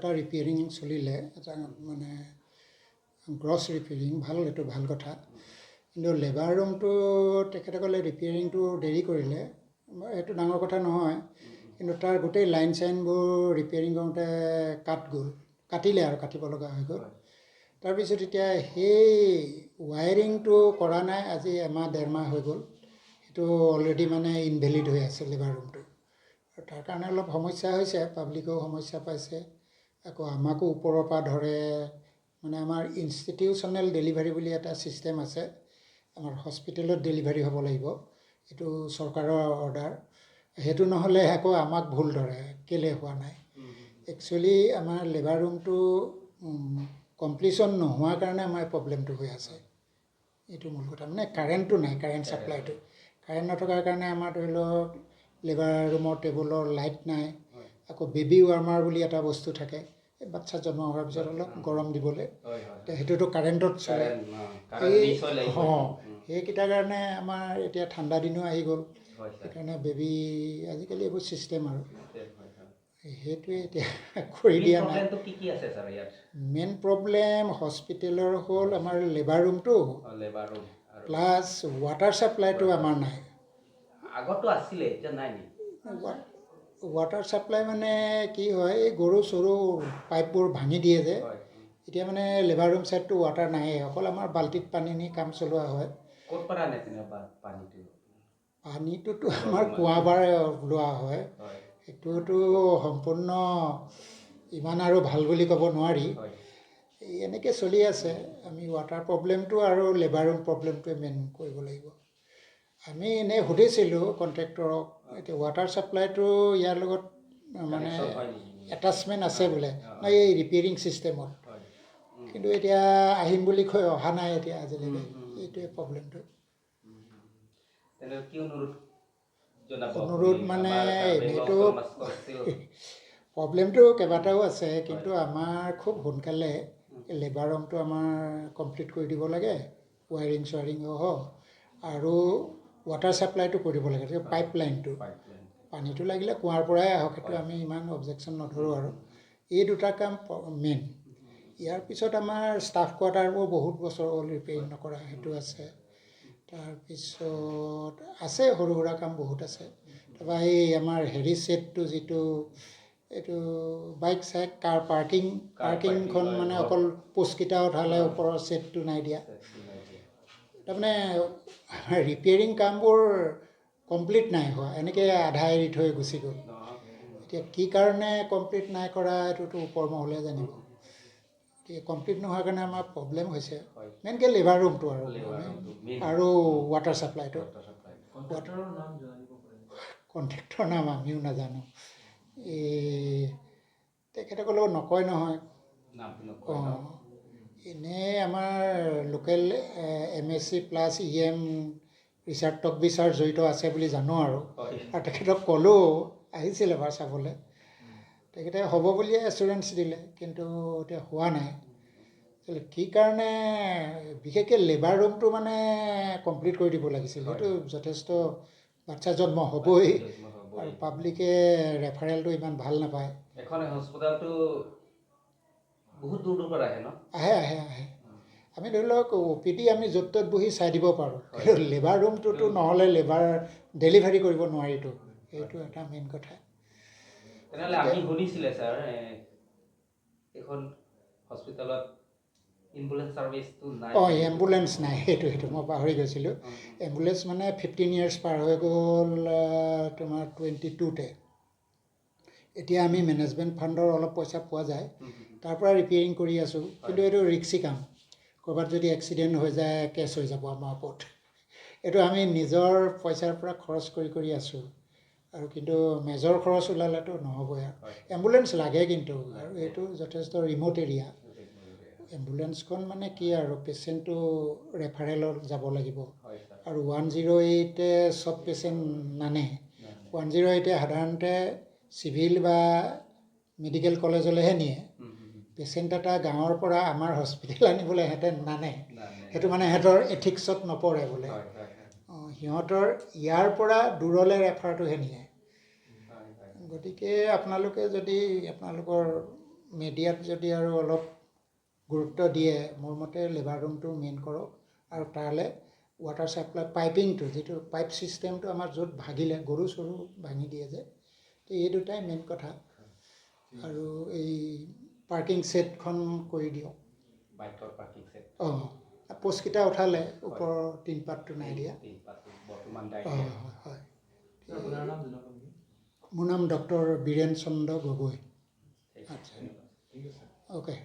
এটা ৰিপেয়াৰিং চলিলে এটা মানে গ্ৰছ ৰিপেয়াৰিং ভাল এইটো ভাল কথা কিন্তু লেবাৰ ৰুমটো তেখেতসকলে ৰিপেয়াৰিংটো দেৰি কৰিলে এইটো ডাঙৰ কথা নহয় কিন্তু তাৰ গোটেই লাইন চাইনবোৰ ৰিপেয়াৰিং কৰোঁতে কাটিলে আৰু কাটিব লগা হৈ গ'ল তাৰপিছত এতিয়া সেই ৱায়াৰিংটো কৰা নাই আজি এমাহ ডেৰমাহ হৈ গ'ল সেইটো অলৰেডি মানে ইনভেলিড হৈ আছে লেবাৰ ৰুমটো আৰু তাৰ কাৰণে অলপ সমস্যা হৈছে পাব্লিকেও সমস্যা পাইছে আকৌ আমাকো ওপৰৰ পৰা ধৰে মানে আমাৰ ইনষ্টিটিউচনেল ডেলিভাৰী বুলি এটা ছিষ্টেম আছে আমাৰ হস্পিটেলত ডেলিভাৰী হ'ব লাগিব এইটো চৰকাৰৰ অৰ্ডাৰ সেইটো নহ'লে আকৌ আমাক ভুল ধৰে কেলৈ হোৱা নাই একচুৱেলি আমাৰ লেবাৰ ৰুমটো কমপ্লিশ্যন নোহোৱাৰ কাৰণে আমাৰ প্ৰব্লেমটো হৈ আছে এইটো মূল কথা মানে কাৰেণ্টটো নাই কাৰেণ্ট ছাপ্লাইটো কাৰেণ্ট নথকাৰ কাৰণে আমাৰ ধৰি লওক লেবাৰ ৰুমৰ টেবুলৰ লাইট নাই আকৌ বেবী ৱাৰ্মাৰ বুলি এটা বস্তু থাকে এই বাচ্চা জন্ম হোৱাৰ পিছত অলপ গৰম দিবলৈ সেইটোতো কাৰেণ্টত চলে সেইকেইটাৰ কাৰণে আমাৰ এতিয়া ঠাণ্ডা দিনো আহি গ'ল সেইকাৰণে বেবী আজিকালি এইবোৰ ছিষ্টেম আৰু সেইটোৱে এতিয়া কৰি দিয়া নাই মেইন প্ৰব্লেম হস্পিটেলৰ হ'ল আমাৰ লেবাৰ ৰুমটো প্লাছ ৱাটাৰ ছাপ্লাইটো আমাৰ নাই ৱাটাৰ ছাপ্লাই মানে কি হয় এই গৰু চৰু পাইপবোৰ ভাঙি দিয়ে যে এতিয়া মানে লেবাৰ ৰুম ছাইডটো ৱাটাৰ নাহে অকল আমাৰ বাল্টিত পানী নি কাম চলোৱা হয় পানীটোতো আমাৰ কুঁৱাৰ পৰা লোৱা হয় সেইটোতো সম্পূৰ্ণ ইমান আৰু ভাল বুলি ক'ব নোৱাৰি এনেকৈ চলি আছে আমি ৱাটাৰ প্ৰব্লেমটো আৰু লেবাৰ ৰুম প্ৰব্লেমটোৱে মেইন কৰিব লাগিব আমি এনেই সুধিছিলোঁ কণ্ট্ৰেক্টৰক এতিয়া ৱাটাৰ ছাপ্লাইটো ইয়াৰ লগত মানে এটাচমেণ্ট আছে বোলে এই ৰিপেয়াৰিং ছিষ্টেমত কিন্তু এতিয়া আহিম বুলি কৈ অহা নাই এতিয়া আজিলৈকে এইটোৱে প্ৰব্লেমটো অনুৰোধ মানে এনেইতো প্ৰব্লেমটো কেইবাটাও আছে কিন্তু আমাৰ খুব সোনকালে লেবাৰ ৰুমটো আমাৰ কমপ্লিট কৰি দিব লাগে ৱায়াৰিং চোৱাৰিং হওক আৰু ৱাটাৰ ছাপ্লাইটো কৰিব লাগে পাইপ লাইনটো পানীটো লাগিলে কুঁৱাৰ পৰাই আহক সেইটো আমি ইমান অবজেকশ্যন নধৰোঁ আৰু এই দুটা কাম মেইন ইয়াৰ পিছত আমাৰ ষ্টাফ কোৱাৰ্টাৰবোৰ বহুত বছৰ হ'ল ৰিপেয়াৰিং নকৰা সেইটো আছে তাৰপিছত আছে সৰু সুৰা কাম বহুত আছে তাৰপৰা এই আমাৰ হেৰি ছেটটো যিটো এইটো বাইক চাইক কাৰ পাৰ্কিংখন মানে অকল পোষ্টকেইটা উঠালে ওপৰৰ ছেটটো নাই দিয়া তাৰমানে ৰিপেয়াৰিং কামবোৰ কমপ্লিট নাই হোৱা এনেকৈ আধা এৰি থৈ গুচি গ'ল এতিয়া কি কাৰণে কমপ্লিট নাই কৰা এইটোতো ওপৰ মহলে জানিব কমপ্লিট নোহোৱাৰ কাৰণে আমাৰ প্ৰব্লেম হৈছে মেইনকৈ লেবাৰ ৰুমটো আৰু ৱাটাৰ ছাপ্লাইটো কণ্ট্ৰেক্টৰৰ নাম আমিও নাজানো এই তেখেতসকলেও নকয় নহয় এনেই আমাৰ local MSc plus EM research talk বিচাৰ জড়িত আছে বুলি জানো আৰু তেখেতক ক'লেও আহিছিল এবাৰ চাবলৈ তেখেতে হ'ব বুলিয়ে এচুৰেঞ্চ দিলে কিন্তু এতিয়া হোৱা নাই কি কাৰণে বিশেষকৈ লেবাৰ ৰুমটো মানে কমপ্লিট কৰি দিব লাগিছিল সেইটো যথেষ্ট বাচ্চা জন্ম হ'বই আৰু পাব্লিকে ৰেফাৰেলটো ইমান ভাল নাপায় আহে আমি ধৰি লওক OPD আমি য'ত ত'ত বহি চাই দিব পাৰোঁ কিন্তু লেবাৰ ৰুমটোতো নহ'লে লেবাৰ ডেলিভাৰী কৰিব নোৱাৰিতো সেইটো এটা মেইন কথা তেনেহ'লে আমি শুনিছিলে ছাৰ এখন হস্পিটেলত এম্বুলেন্স ছাৰ্ভিচটো নাই এম্বুলেন্স নাই সেইটো মই পাহৰি গৈছিলোঁ এম্বুলেন্স মানে 15 years পাৰ হৈ গ'ল তোমাৰ 22তে এতিয়া আমি মেনেজমেণ্ট ফাণ্ডৰ অলপ পইচা পোৱা যায় তাৰ পৰা ৰিপেয়াৰিং কৰি আছোঁ কিন্তু এইটো ৰিক্সি কাম ক'ৰবাত যদি এক্সিডেণ্ট হৈ যায় কেছ হৈ যাব আমাৰ ওপৰত এইটো আমি নিজৰ পইচাৰ পৰা খৰচ কৰি আছোঁ আৰু কিন্তু মেজৰ খৰচ ওলালেতো নহ'বই আৰু এম্বুলেন্স লাগে কিন্তু আৰু এইটো যথেষ্ট ৰিম'ট এৰিয়া এম্বুলেন্সখন মানে কি আৰু পেচেণ্টটো ৰেফাৰেলত যাব লাগিব আৰু 108 চব পেচেণ্ট নানে 108 সাধাৰণতে চিভিল বা মেডিকেল কলেজলৈহে নিয়ে পেচেণ্ট এটা গাঁৱৰ পৰা আমাৰ হস্পিটেল আনিবলৈ সিহঁতে নানে সেইটো মানে সিহঁতৰ এথিক্সত নপৰে বোলে সিহঁতৰ ইয়াৰ পৰা দূৰলৈ ৰেফাৰটোহে নিয়ে গতিকে আপোনালোকে যদি আপোনালোকৰ মিডিয়াত যদি আৰু অলপ গুৰুত্ব দিয়ে মোৰ মতে লেবাৰ ৰুমটো মেইন কৰক আৰু তালৈ ৱাটাৰ ছাপ্লাই পাইপিংটো যিটো পাইপ ছিষ্টেমটো আমাৰ য'ত ভাগিলে গৰু চৰু ভাঙি দিয়ে যে তো এই দুটাই মেইন কথা আৰু এই পাৰ্কিং ছেটখন কৰি দিয়ক বাইকৰ পাৰ্কিং ছেট অঁ পোষ্টকেইটা উঠালে ওপৰৰ টিনপাতটো নাই দিয়া বৰ্তমান অঁ হয় মোৰ নাম ডক্টৰ বীৰেন চন্দ্ৰ গগৈ আচ্ছা অ'কে